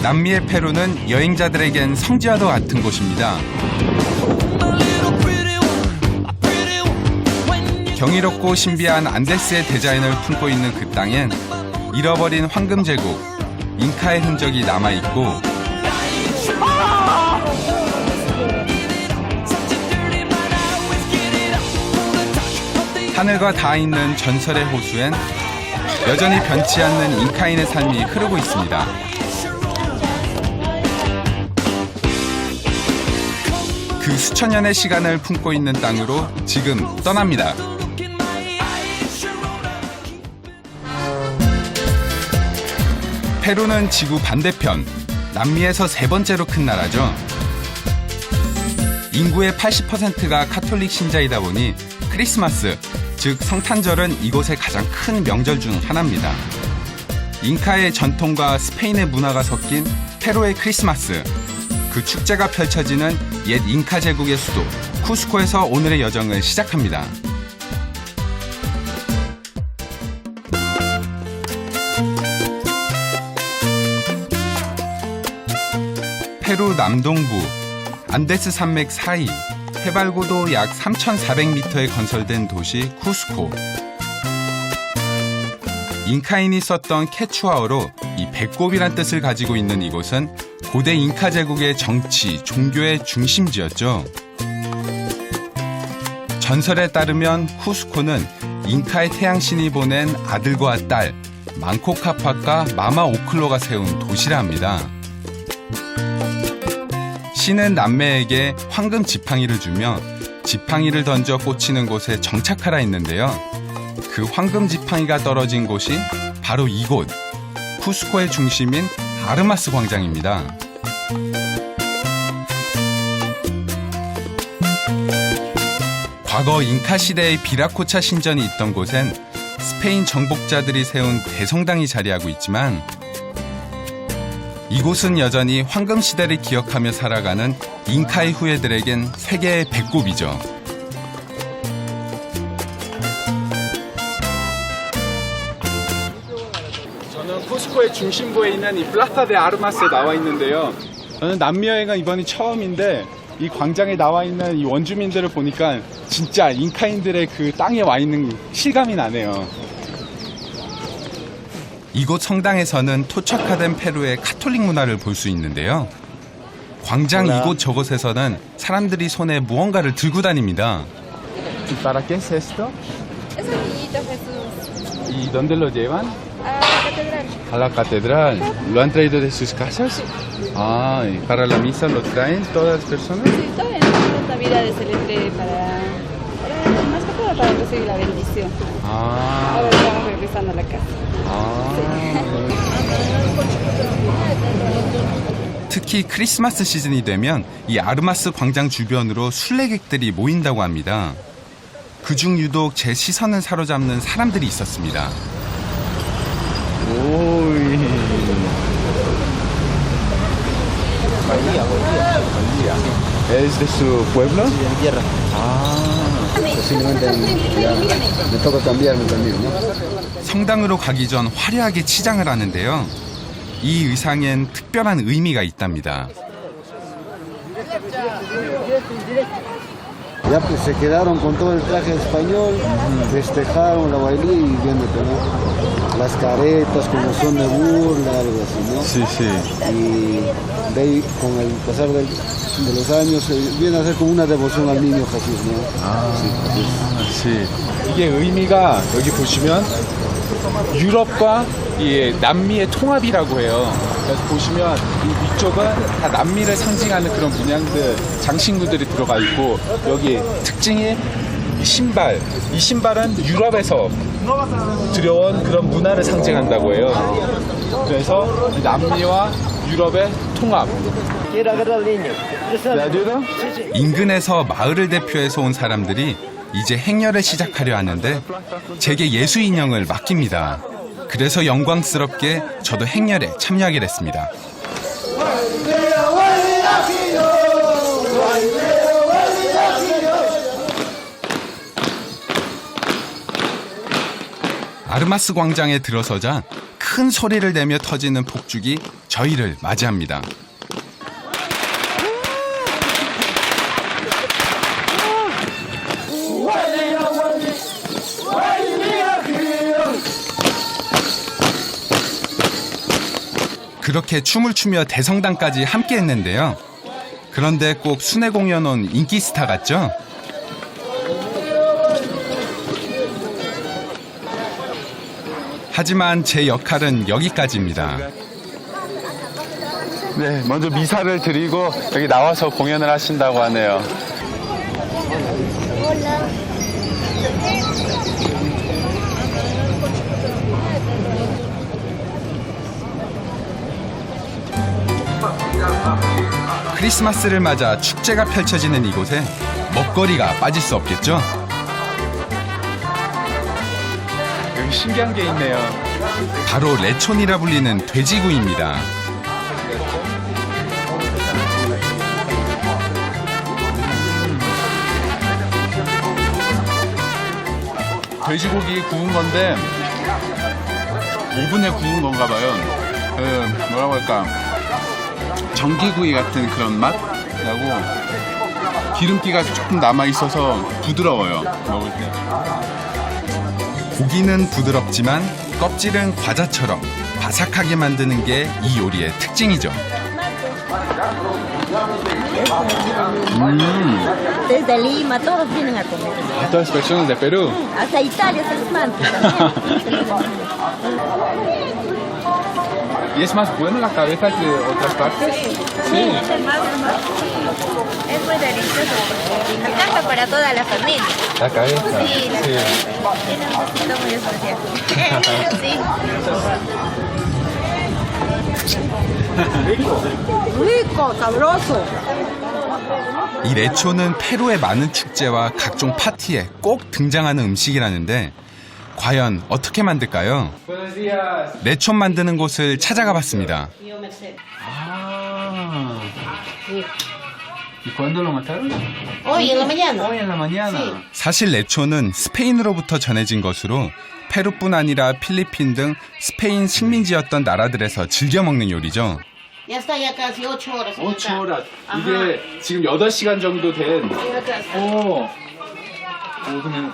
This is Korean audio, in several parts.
남미의 페루는 여행자들에겐 성지와도 같은 곳입니다. 경이롭고 신비한 안데스의 대자연을 품고 있는 그 땅엔 잃어버린 황금 제국, 잉카의 흔적이 남아있고 하늘과 닿아있는 전설의 호수엔 여전히 변치 않는 잉카인의 삶이 흐르고 있습니다. 그 수천 년의 시간을 품고 있는 땅으로 지금 떠납니다. 페루는 지구 반대편, 남미에서 세 번째로 큰 나라죠. 인구의 80%가 카톨릭 신자이다 보니 크리스마스, 즉 성탄절은 이곳의 가장 큰 명절 중 하나입니다. 잉카의 전통과 스페인의 문화가 섞인 페루의 크리스마스, 그 축제가 펼쳐지는 옛 잉카 제국의 수도 쿠스코에서 오늘의 여정을 시작합니다. 페루 남동부 안데스 산맥 사이 해발 고도 약 3,400m에 건설된 도시 쿠스코. 잉카인이 썼던 케추아어로 이 배꼽이란 뜻을 가지고 있는 이곳은 고대 잉카 제국의 정치, 종교의 중심지였죠. 전설에 따르면 쿠스코는 잉카의 태양신이 보낸 아들과 딸 망코카파과 마마오클로가 세운 도시라 합니다. 신은 남매에게 황금 지팡이를 주며 지팡이를 던져 꽂히는 곳에 정착하라 했는데요. 그 황금 지팡이가 떨어진 곳이 바로 이곳, 쿠스코의 중심인 아르마스 광장입니다. 과거 잉카 시대의 비라코차 신전이 있던 곳엔 스페인 정복자들이 세운 대성당이 자리하고 있지만 이곳은 여전히 황금 시대를 기억하며 살아가는 잉카의 후예들에겐 세계의 배꼽이죠. 저는 쿠스코의 중심부에 있는 이 플라사 데 아르마스에 나와 있는데요. 저는 남미 여행은 이번이 처음인데 이 광장에 나와 있는 이 원주민들을 보니까 진짜 잉카인들의 그 땅에 와 있는 실감이 나네요. 이곳 성당에서는 토착화된 페루의 카톨릭 문화를 볼 수 있는데요. 광장 이곳 저곳에서는 사람들이 손에 무언가를 들고 다닙니다. ¿Para qué es esto? Es el niñito Jesús. ¿Y dónde lo llevan? A la catedral. A la catedral. ¿Lo han traído de sus casas? Ah, ¿y para la misa lo traen todas las personas? Sí, todavía no tenemos Navidades se le trae más que todo para recibir la bendición. Ah. Ahora estamos regresando a la casa. 특히 크리스마스 시즌이 되면 이 아르마스 광장 주변으로 순례객들이 모인다고 합니다. 그중 유독 제 시선을 사로잡는 사람들이 있었습니다. 오이. ¿Es de su pueblo? Sí, de tierra. Ah. Posiblemente me toca cambiarme también, ¿no? 성당으로 가기 전 화려하게 치장을 하는데요. 이 의상엔 특별한 의미가 있답니다. Ya pues se quedaron con todo el traje español, festejaron la bailía y viéndote, ¿no? Las caretas como son de burla, algo así, ¿no? Sí, sí. Y de ahí, con el pasar de los años, viene a ser como una devoción al niño Jesús, ¿no? 아, sí. 이게 의미가 여기 보시면 유럽과 이 남미의 통합이라고 해요. 그래서 보시면 이 위쪽은 다 남미를 상징하는 그런 문양들, 장신구들이 들어가 있고 여기 특징이 이 신발. 이 신발은 유럽에서 들여온 그런 문화를 상징한다고 해요. 그래서 남미와 유럽의 통합. 인근에서 마을을 대표해서 온 사람들이 이제 행렬을 시작하려 하는데 제게 예수 인형을 맡깁니다. 그래서 영광스럽게 저도 행렬에 참여하게 됐습니다. 아르마스 광장에 들어서자 큰 소리를 내며 터지는 폭죽이 저희를 맞이합니다. 그렇게 춤을 추며 대성당까지 함께 했는데요. 그런데 꼭 순회 공연 온 인기 스타 같죠? 하지만 제 역할은 여기까지입니다. 네, 먼저 미사를 드리고 여기 나와서 공연을 하신다고 하네요. 크리스마스를 맞아 축제가 펼쳐지는 이곳에 먹거리가 빠질 수 없겠죠? 여기 신기한 게 있네요. 바로 레촌이라 불리는 돼지구이입니다. 돼지고기 구운 건데 오븐에 구운 건가 봐요. 뭐라고 할까, 전기구이 같은 그런 맛 나고 기름기가 조금 남아있어서 부드러워요, 먹을 때. 고기는 부드럽지만 껍질은 과자처럼 바삭하게 만드는 게 이 요리의 특징이죠. Desde Lima, todos vienen a comer. Todas personas de Perú. Hasta Italia se les manda también. ¿Y es más buena la cabeza que otras partes? Sí, es más. Es muy delicioso. Alcanza para toda la familia. La cabeza. Sí, tiene un gustito muy especial. Sí. Rico, sabroso. 이 레초는 페루의 많은 축제와 각종 파티에 꼭 등장하는 음식이라는데 과연 어떻게 만들까요? 레촌 만드는 곳을 찾아가 봤습니다. Ah. ¿Y cuándo lo mataron? Hoy en la mañana. Hoy en la mañana. Sí. 사실 레초는 스페인으로부터 전해진 것으로 페루뿐 아니라 필리핀 등 스페인 식민지였던 나라들에서 즐겨 먹는 요리죠. Ya está ya casi 8 horas. 8 horas. 이게 지금 8시간 정도 된. 오. 오, 그냥.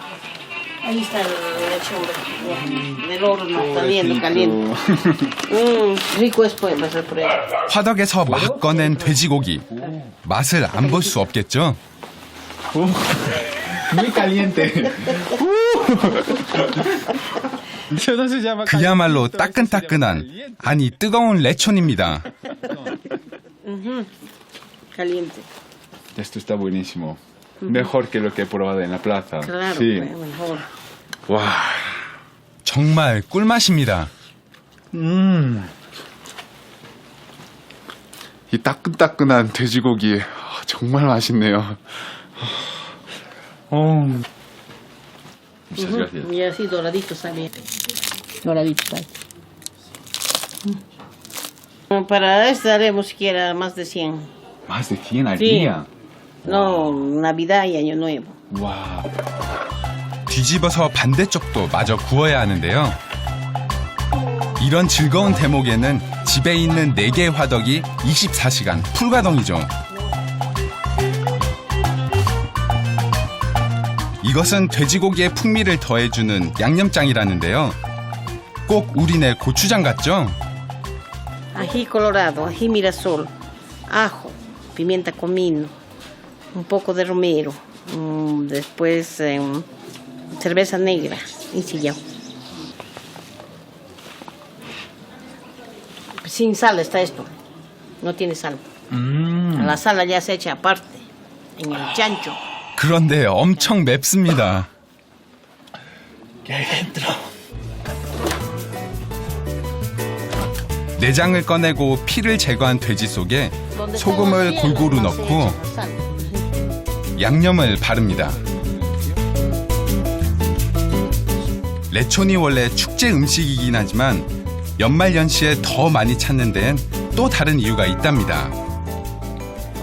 Ahí está el lechón del horno saliendo caliente. Rico es pues pasar por ahí. 화덕에서 막 꺼낸 돼지고기. 맛을 안 볼 수 없겠죠? Muy caliente. 그야말로 따끈따끈한, 아니 뜨거운 레촌입니다. Caliente. Esto está buenísimo. Mejor que lo que he probado en la plaza. Claro, Sí. pues, mejor. 와. 정말 꿀맛입니다. 이 따끈따끈한 돼지고기 정말 맛있네요. Muchas gracias. Y así doradito sale. Doradito sale. Para este haremos siquiera más de 100. Más de 100 al Sí. día. No, Navidad y Año Nuevo. 와. 뒤집어서 반대쪽도 마저 구워야 하는데요. 이런 즐거운 대목에는 집에 있는 4개의 화덕이 24시간 풀가동이죠. 이것은 돼지고기의 풍미를 더해주는 양념장이라는데요. 꼭 우리네 고추장 같죠? Ají colorado, ají mirasol, ajo, pimienta comino, un poco de romero, después cerveza negra y sillao. Sin sal está esto, no tiene sal. La sal ya se echa aparte, en el chancho. 그런데 엄청 맵습니다. 내장을 꺼내고 피를 제거한 돼지 속에 소금을 골고루 넣고 양념을 바릅니다. 레촌이 원래 축제 음식이긴 하지만 연말연시에 더 많이 찾는 데엔 또 다른 이유가 있답니다.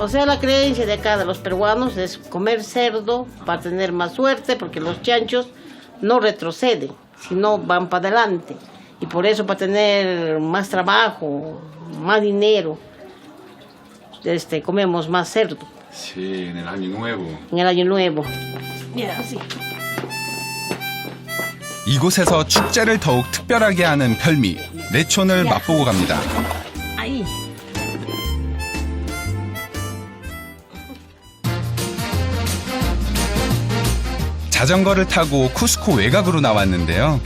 O sea, la creencia de acá de los peruanos es comer cerdo para tener más suerte, porque los chanchos no retroceden, sino van para adelante. Y por eso para tener más trabajo, más dinero. Comemos más cerdo Sí, en el año nuevo. en el año nuevo. Mira, así. 이곳에서 축제를 더욱 특별하게 하는 별미 레촌을 맛보고 갑니다. Ahí. 자전거를 타고 쿠스코 외곽으로 나왔는데요.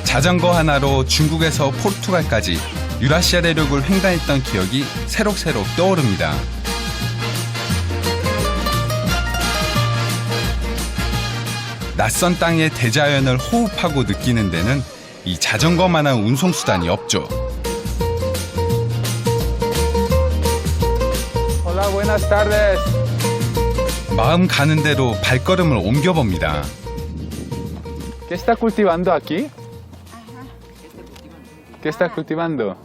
자전거 하나로 중국에서 포르투갈까지 유라시아 대륙을 횡단했던 기억이 새록새록 떠오릅니다. 낯선 땅의 대자연을 호흡하고 느끼는 데는 이 자전거만한 운송수단이 없죠. Hola, buenas tardes. 마음 가는 대로 발걸음을 옮겨봅니다. ¿Qué está cultivando aquí? ¿Qué está cultivando?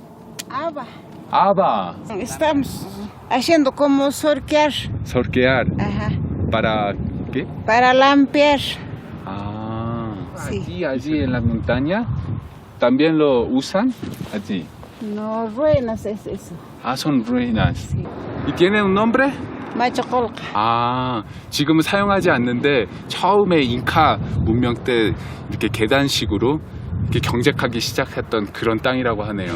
Haba. Haba. Estamos haciendo como sorquear. Sorquear. Ajá. ¿Para qué? Para lampear. Ah, Sí. aquí, allí en la montaña, ¿también lo usan? Allí. No ruenas es eso. Ah, son ruinas. ¿Y tiene un nombre? Machacolca. 아, 지금은 사용하지 않는데 처음에 잉카 문명 때 이렇게 계단식으로 이렇게 경작하기 시작했던 그런 땅이라고 하네요.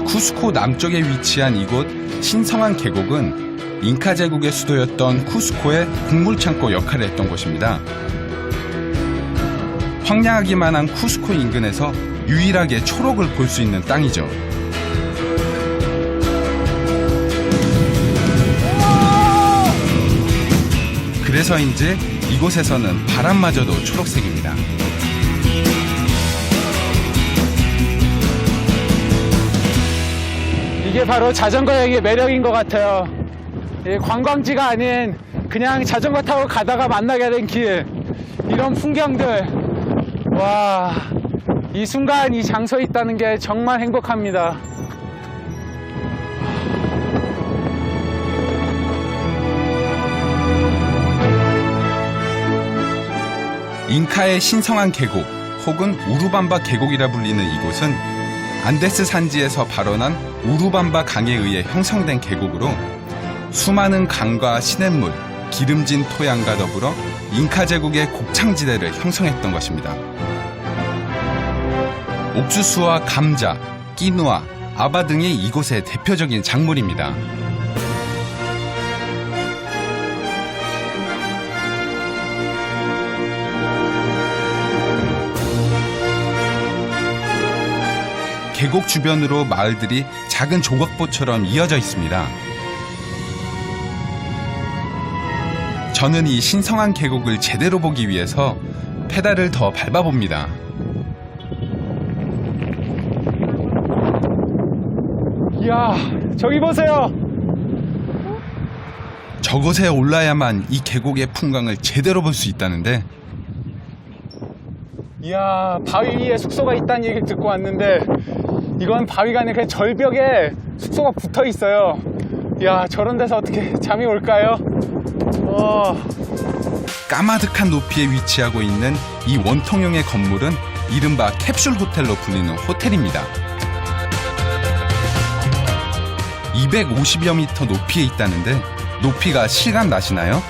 쿠스코 남쪽에 위치한 이곳 신성한 계곡은 잉카 제국의 수도였던 쿠스코의 곡물창고 역할을 했던 곳입니다. 황량하기만 한 쿠스코 인근에서 유일하게 초록을 볼 수 있는 땅이죠. 그래서인지 이곳에서는 바람마저도 초록색입니다. 이게 바로 자전거 여행의 매력인 것 같아요. 이 관광지가 아닌 그냥 자전거 타고 가다가 만나게 된 길, 이런 풍경들, 와, 이 순간 이 장소에 있다는 게 정말 행복합니다. 잉카의 신성한 계곡 혹은 우루밤바 계곡이라 불리는 이곳은 안데스 산지에서 발원한 우루밤바 강에 의해 형성된 계곡으로 수많은 강과 시냇물, 기름진 토양과 더불어 잉카 제국의 곡창지대를 형성했던 것입니다. 옥수수와 감자, 끼누아, 아바 등이 이곳의 대표적인 작물입니다. 계곡 주변으로 마을들이 작은 조각보처럼 이어져 있습니다. 저는 이 신성한 계곡을 제대로 보기 위해서 페달을 더 밟아봅니다. 이야, 저기 보세요. 저곳에 올라야만 이 계곡의 풍광을 제대로 볼 수 있다는데 이야, 바위 위에 숙소가 있다는 얘기를 듣고 왔는데 이건 바위가 아니라 그냥 절벽에 숙소가 붙어 있어요. 이야, 저런 데서 어떻게 잠이 올까요? 까마득한 높이에 위치하고 있는 이 원통형의 건물은 이른바 캡슐 호텔로 불리는 호텔입니다. 250여 미터 높이에 있다는데 높이가 실감 나시나요?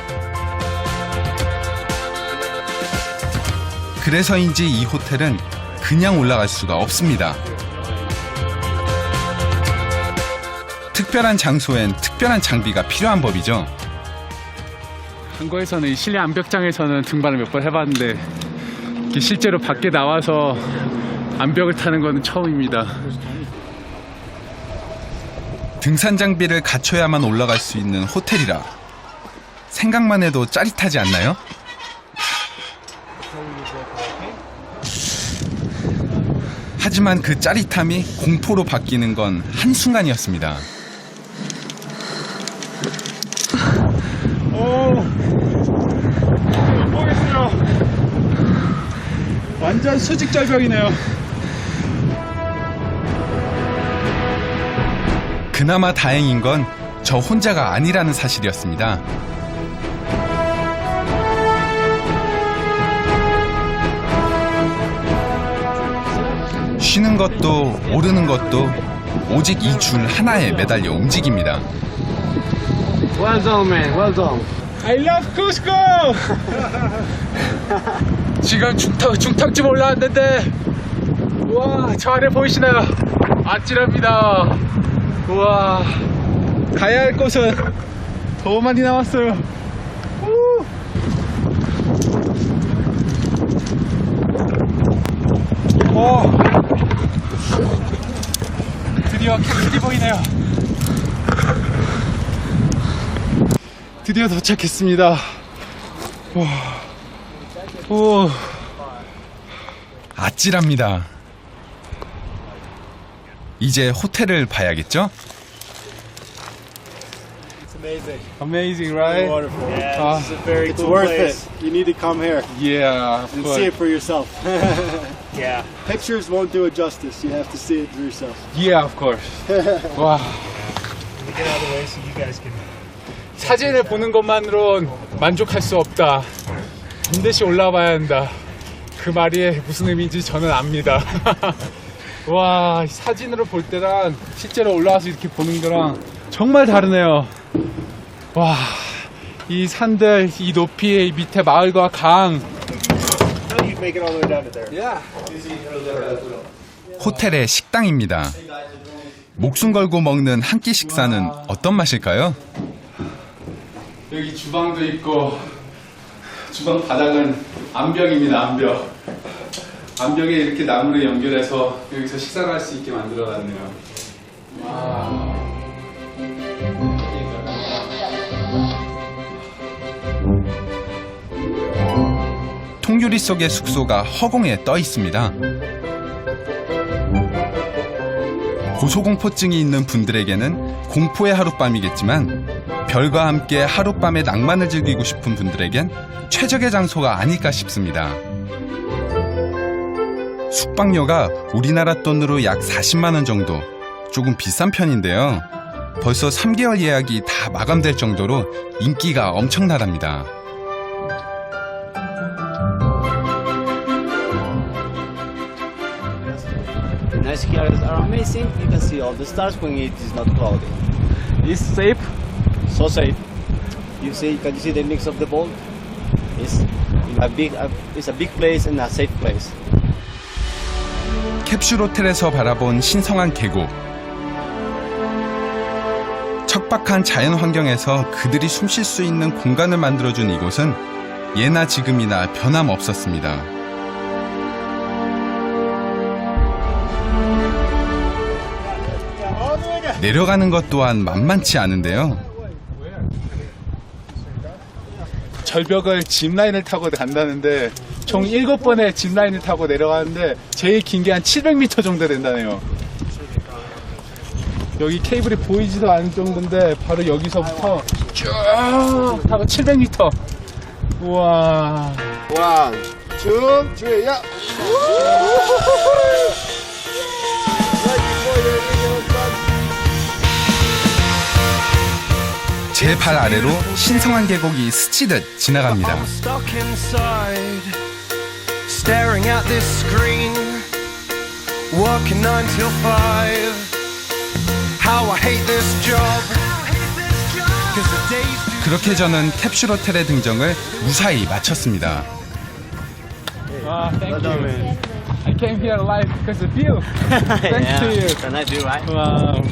그래서인지 이 호텔은 그냥 올라갈 수가 없습니다. 특별한 장소엔 특별한 장비가 필요한 법이죠. 한국에서는 이 실내 암벽장에서는 등반을 몇 번 해봤는데 이렇게 실제로 밖에 나와서 암벽을 타는 건 처음입니다. 등산 장비를 갖춰야만 올라갈 수 있는 호텔이라 생각만 해도 짜릿하지 않나요? 하지만 그 짜릿함이 공포로 바뀌는 건 한순간이었습니다. 못 보겠어요. 완전 수직절벽이네요. 그나마 다행인 건 저 혼자가 아니라는 사실이었습니다. 쉬는 것도 오르는 것도 오직 이 줄 하나에 매달려 움직입니다. Well done, man. Well done. I love Cusco! 지금 중턱집 올라왔는데, 우와, 저 아래 보이시나요? 아찔합니다. 우와, 가야 할 곳은 더 많이 남았어요. 우! 드디어 캡슐이 보이네요. 드디어 도착했습니다. 오. 아찔합니다. 이제 호텔을 봐야겠죠? Amazing, right? Wonderful. Yeah, Ah, this is a very It's cool worth place. it. You need to come here Yeah, of and course. see it for yourself. Yeah. Pictures won't do it justice. You have to see it for yourself. Yeah, of course. 와, Let me get out of the way so you guys can. 사진을 보는 것만으론 만족할 수 없다. 반드시 올라봐야 한다. 그 말이 무슨 의미인지 저는 압니다. 와, 사진으로 볼 때랑 실제로 올라와서 이렇게 보는 거랑 정말 다르네요. 와, 이 산들, 이 높이, 이 밑에 마을과 강. No, you can make it all the way down to there. 호텔의 식당입니다. 목숨 걸고 먹는 한 끼 식사는 어떤 맛일까요? 여기 주방도 있고, 주방 바닥은 암벽입니다, 암벽. 암벽에 이렇게 나무를 연결해서 여기서 식사를 할 수 있게 만들어놨네요. 와. 통유리 속의 숙소가 허공에 떠 있습니다. 고소공포증이 있는 분들에게는 공포의 하룻밤이겠지만 별과 함께 하룻밤의 낭만을 즐기고 싶은 분들에겐 최적의 장소가 아닐까 싶습니다. 숙박료가 우리나라 돈으로 약 40만 원 정도, 조금 비싼 편인데요. 벌써 3개월 예약이 다 마감될 정도로 인기가 엄청나답니다. The nice here are amazing. You can see all the stars when it is not cloudy. It's safe? So safe. Can you see the mix of the boat? It's a big place and a safe place. 캡슐 호텔에서 바라본 신성한 계곡. 척박한 자연 환경에서 그들이 숨 쉴 수 있는 공간을 만들어준 이곳은 예나 지금이나 변함없었습니다. 내려가는 것 또한 만만치 않은데요. 절벽을 짚라인을 타고 간다는데 총 7번의 짚라인을 타고 내려가는데 제일 긴 게 한 700m 정도 된다네요. 여기 케이블이 보이지도 않을 정도인데 바로 여기서부터 쭉 타고 700m. 우와. 1, 2, 3, yeah. 제 발 아래로 신성한 계곡이 스치듯 지나갑니다. Stuck inside, staring at this screen, working 9 till 5. How I hate this job. 'Cause the days do. 그렇게 저는 캡슐 호텔의 등정을 무사히 마쳤습니다. Thank you. I came here alive because of you. Thanks to you. It's a nice view, right? Wow.